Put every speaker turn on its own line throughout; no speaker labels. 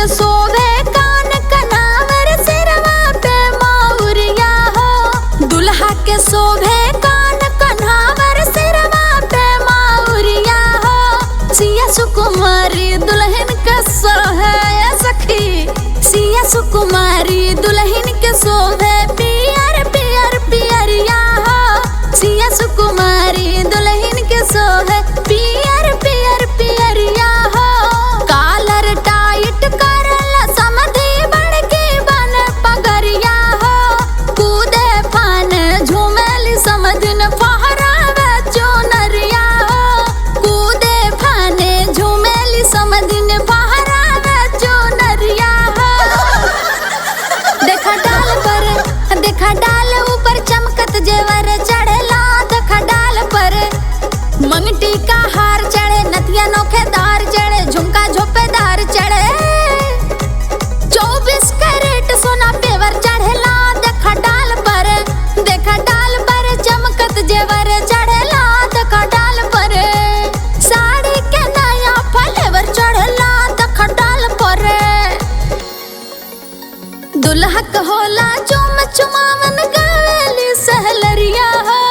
के शोभे कान कनावर सिरवा पे मौरिया हो। दुल्हा के शोभे कान कनावर सिरवा पे मौरिया हो। सिया सुकुमारी दुल्हन के सोहे सखी, सिया सुकुमारी दुल्हन के शोभे पियर पियर पियरिया हो। सिया सुकुमारी दुल्हन के शोभे पियर पियर पियरिया हो। कालर टाइट करला समधी बड़की बन पगरिया हो। कूदे फान झूमेली समधिन फहरावे चुनरिया हो। कूदे फान झूमेली समधिन फहरावे चुनरिया हो। देखा डाल पर, देखा डाल ऊपर चमकत जेवर चढ़ेला। देखा डाल पर मंगटी का हार चढ़े, नथिया नोखेदार चढ़े, झुमका झोपेदार चढ़े। 24 कैरेट सोना पेवर चढ़ेला। देखा डाल पर, देखा डाल पर चमकत जेवर चढ़ेला। देखा डाल पर साड़ी के नया फ्लेवर चढ़ेला। देखा डाल पर दुल्हक होला चुम चुमावन गावेली सहलरिया हो।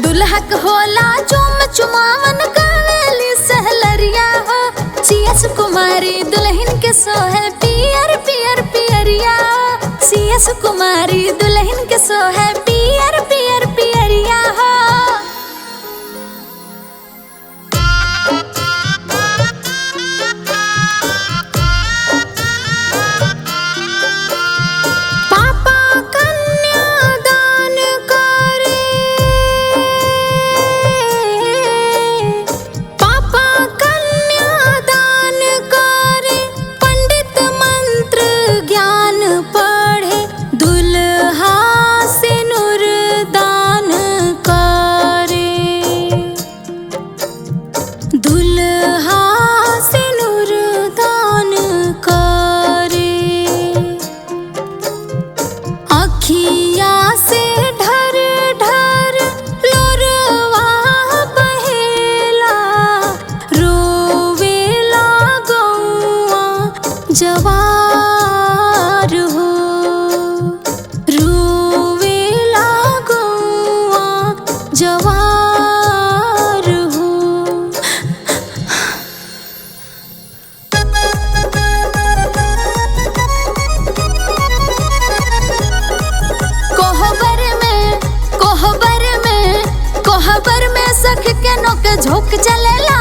दुल्हक होला चुम चुमावन गावेली सहलरिया हो। सिया सुकुमारी दुल्हन के सोहे पियर पियर पियरिया हो। सिया सुकुमारी दुल्हन के सोहे पियर पियर पियरिया हो। पापा कन्यादान करे, पापा कन्यादान करे, पंडित मंत्र ज्ञान पढ़े। दुल्हा सिनुर दान करे, दुल्हा सिनुर दान करे। अखिया से ढर ढर लोरवा बहेला। रोवेला गौआ जवार हो। रोवेला गौआ जवार हो। कोहबर में सख के नोक झोंक चलेला।